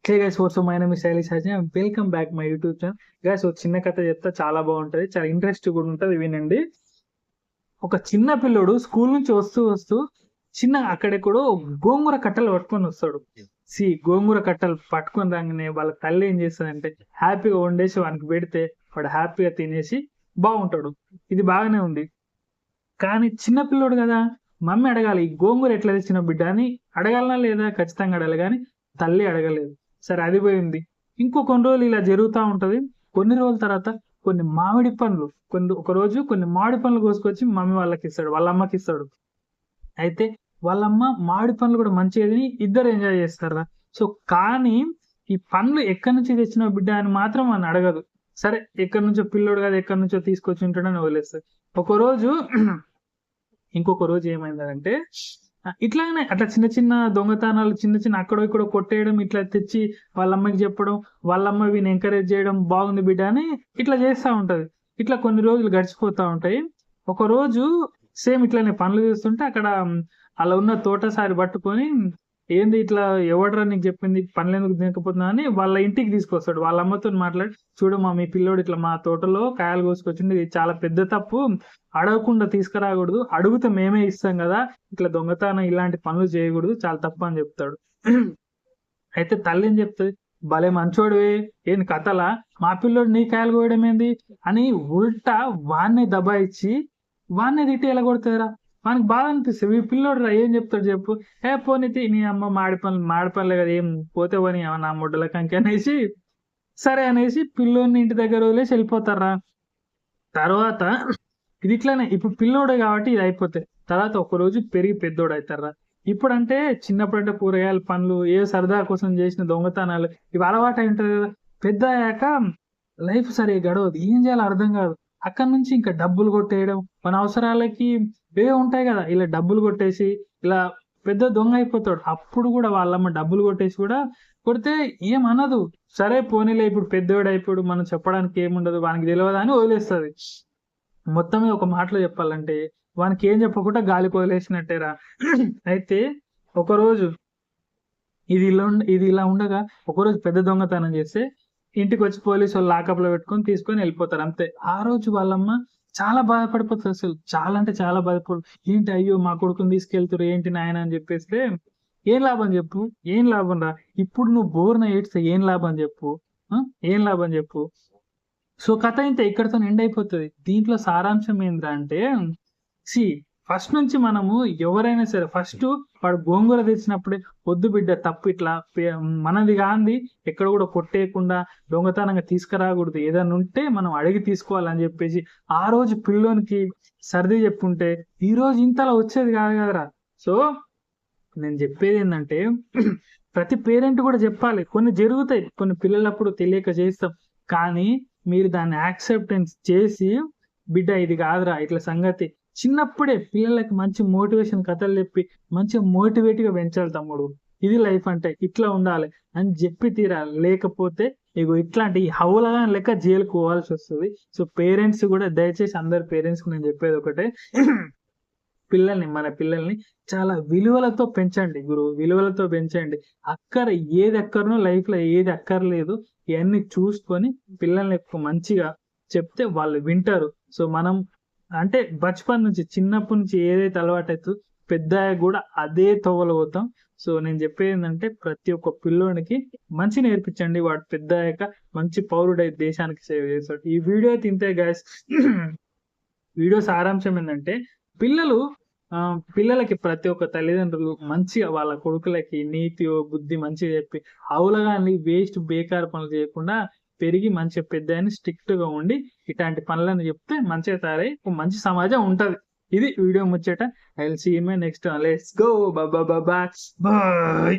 Hey guys what's my name is Shailesh Haji welcome back my YouTube channel. Guys ఒక చిన్న కథ చెప్తా, చాలా బాగుంటది, చాలా ఇంట్రెస్ట్ కూడా ఉంటది, వినండి. ఒక చిన్న పిల్లోడు స్కూల్ నుంచి వస్తూ వస్తూ చిన్న అక్కడెక్కడో గోంగూర కట్టలు పట్టుకొని వస్తాడు. గోంగూర కట్టలు పట్టుకొని రాగానే వాళ్ళ తల్లి ఏం చేస్తుందంటే హ్యాపీగా వండేసి వానికి పెడితే వాడు హ్యాపీగా తినేసి బాగుంటాడు. ఇది బాగానే ఉంది, కానీ చిన్న పిల్లోడు కదా, మమ్మీ అడగాలి ఈ గోంగూర ఎట్లా తెచ్చిన బిడ్డ అని అడగాలనా లేదా, ఖచ్చితంగా అడగాలి. కానీ తల్లి అడగలేదు. సరే అది పోయింది. కొన్ని రోజులు ఇలా జరుగుతూ ఉంటది. కొన్ని రోజుల తర్వాత కొన్ని మామిడి పండ్లు ఒక రోజు కొన్ని మామిడి పండ్లు కోసుకొచ్చి మమ్మీ వాళ్ళకి ఇస్తాడు, వాళ్ళ అమ్మకి ఇస్తాడు. అయితే వాళ్ళమ్మ మామిడి పండ్లు కూడా మంచిది, ఇద్దరు ఎంజాయ్ చేస్తారా. సో కానీ ఈ పండ్లు ఎక్కడి నుంచి తెచ్చిన బిడ్డ అని మాత్రం అని అడగదు. సరే ఎక్కడి నుంచో పిల్లోడు కదా, ఎక్కడి నుంచో తీసుకొచ్చి ఉంటాడని వదిలేస్తుంది. ఇంకొక రోజు ఏమైందంటే ఇట్లానే అట్లా చిన్న చిన్న దొంగతనాలు, చిన్న చిన్న అక్కడో ఇక్కడ కొట్టేయడం, ఇట్లా తెచ్చి వాళ్ళ అమ్మకి చెప్పడం, వాళ్ళమ్మ వీని ఎంకరేజ్ చేయడం, బాగుంది బిడ్డ అని ఇట్లా చేస్తూ ఉంటది. ఇట్లా కొన్ని రోజులు గడిచిపోతూ ఉంటాయి. ఒక రోజు సేమ్ ఇట్లానే పనులు చేస్తుంటే అక్కడ అలా ఉన్న తోటసారి పట్టుకొని, ఏంది ఇట్లా ఎవడరా నీకు చెప్పింది పనులు ఎందుకు తినకపోతున్నా అని వాళ్ళ ఇంటికి తీసుకొస్తాడు. వాళ్ళ అమ్మతో మాట్లాడి, చూడమ్మా మీ పిల్లోడు ఇట్లా మా తోటలో కాయలు కోసుకొచ్చింది, ఇది చాలా పెద్ద తప్పు, అడగకుండా తీసుకురాకూడదు, అడిగితే మేమే ఇస్తాం కదా, ఇట్లా దొంగతనం ఇలాంటి పనులు చేయకూడదు, చాలా తప్పు అని చెప్తాడు. అయితే తల్లి ఏం చెప్తుంది, భలే మంచోడివే, ఏంది కథలా, మా పిల్లోడు నీ కాయలు కోయడం ఏంది అని ఉల్టా వాన్నే దబాయించి వాన్నే తిట్టి ఎలా కొడతారా. మనకు బాధ అనిపిస్తుంది. ఈ పిల్లోడు రా ఏం చెప్తాడు చెప్పు, పోనీతి నీ అమ్మ మాడిపనులే కదా, ఏం పోతే పోని నా ముడ్డల కంకి అనేసి సరే అనేసి పిల్లోని ఇంటి దగ్గర వదిలేసి వెళ్ళిపోతారా. తర్వాత ఇది ఇట్లానే ఇప్పుడు పిల్లోడే కాబట్టి ఇది అయిపోతాయి. తర్వాత ఒకరోజు పెరిగి పెద్దోడు అవుతారా. ఇప్పుడంటే చిన్నప్పుడు అంటే కూరగాయల పనులు, ఏ సరదా కోసం చేసిన దొంగతనాలు ఇవి అలవాటు అయి ఉంటది కదా. పెద్ద అయ్యాక లైఫ్ సరిగా గడవదు, ఏం చేయాలో అర్థం కాదు. అక్కడి నుంచి ఇంకా డబ్బులు కొట్టేయడం, మన అవసరాలకి ఉంటాయి కదా, ఇలా డబ్బులు కొట్టేసి ఇలా పెద్ద దొంగ అయిపోతాడు. అప్పుడు కూడా వాళ్ళమ్మ డబ్బులు కొట్టేసి కూడా కొడితే ఏమనదు. సరే పోనీలే ఇప్పుడు పెద్దోడు అయిపోయాడు, మనం చెప్పడానికి ఏముండదు, వానికి తెలియదా అని వదిలేస్తుంది. మొత్తం ఒక మాటలో చెప్పాలంటే వానికి ఏం చెప్పకుండా గాలికి వదిలేసినట్టేరా. అయితే ఒకరోజు ఇది ఇలా ఉండగా ఒకరోజు పెద్ద దొంగతనం చేస్తే ఇంటికి వచ్చి పోలీసు వాళ్ళు లాకప్ లో పెట్టుకొని తీసుకొని వెళ్ళిపోతారు అంతే. ఆ రోజు వాళ్ళమ్మ చాలా బాధపడిపోతుంది, అసలు చాలా అంటే చాలా బాధపడు, ఏంటి అయ్యో మా కొడుకుని తీసుకెళ్తారు ఏంటి నాయన అని చెప్పేస్తే, ఏం లాభం చెప్పు, ఏం లాభం రా, ఇప్పుడు నువ్వు బోర్న ఏడ్స్తే ఏం లాభం చెప్పు, ఏం లాభం చెప్పు. సో కథ ఇంత ఇక్కడతో ఎండ్ అయిపోతుంది. దీంట్లో సారాంశం ఏంద్రా అంటే, ఫస్ట్ నుంచి మనము ఎవరైనా సరే ఫస్ట్ వాడు గోంగూర తెచ్చినప్పుడే వద్దు బిడ్డ తప్పు, ఇట్లా మనది కాంది ఎక్కడ కూడా కొట్టేయకుండా దొంగతనంగా తీసుకురాకూడదు, ఏదైనా ఉంటే మనం అడిగి తీసుకోవాలని చెప్పేసి ఆ రోజు పిల్లోనికి సర్ది చెప్పుంటే ఈ రోజు ఇంతలా వచ్చేది కాదు కదరా. సో నేను చెప్పేది ఏంటంటే ప్రతి పేరెంట్ కూడా చెప్పాలి, కొన్ని జరుగుతాయి, కొన్ని పిల్లలప్పుడు తెలియక చేస్తాం, కానీ మీరు దాన్ని యాక్సెప్టెన్స్ చేసి బిడ్డ ఇది కాదురా ఇట్లా సంగతి, చిన్నప్పుడే పిల్లలకి మంచి మోటివేషన్ కథలు చెప్పి మంచిగా మోటివేట్గా పెంచాలి తమ్ముడు, ఇది లైఫ్ అంటే ఇట్లా ఉండాలి అని చెప్పి తీరాలి. లేకపోతే ఇగో ఇట్లాంటి హౌలగా లెక్క జైలుకు పోవాల్సి వస్తుంది. సో పేరెంట్స్ కూడా దయచేసి అందరు పేరెంట్స్కి నేను చెప్పేది ఒకటే, మన పిల్లల్ని చాలా విలువలతో పెంచండి విలువలతో పెంచండి. ఏది అక్కర్నో లైఫ్ లో ఏది అక్కర్లేదు ఇవన్నీ చూసుకొని పిల్లల్ని మంచిగా చెప్తే వాళ్ళు వింటారు. సో మనం అంటే బచ్పన్ నుంచి చిన్నప్పటి నుంచి ఏదైతే అలవాటు అవుతుందో పెద్ద కూడా అదే తోవలు పోతాం. సో నేను చెప్పేది ఏంటంటే ప్రతి ఒక్క పిల్లోనికి మంచి నేర్పించండి, వాడు పెద్ద అయ్యాక మంచి పౌరుడై దేశానికి సేవ చేస్తాడు. ఈ వీడియో అయితే ఇంతే గైస్. వీడియో సారాంశం ఏంటంటే పిల్లలకి ప్రతి ఒక్క తల్లిదండ్రులు మంచిగా వాళ్ళ కొడుకులకి నీతి బుద్ధి మంచిగా చెప్పి అవులగాని వేస్ట్ బేకార్ పనులు చేయకుండా పెరిగి మంచిగా పెద్ద స్ట్రిక్ట్ గా ఉండి ఇట్లాంటి పనులను చెప్తే మంచిగా తయారై ఒక మంచి సమాజం ఉంటది. ఇది వీడియో ముచ్చట. I will see you in my next. Let's go. Bye.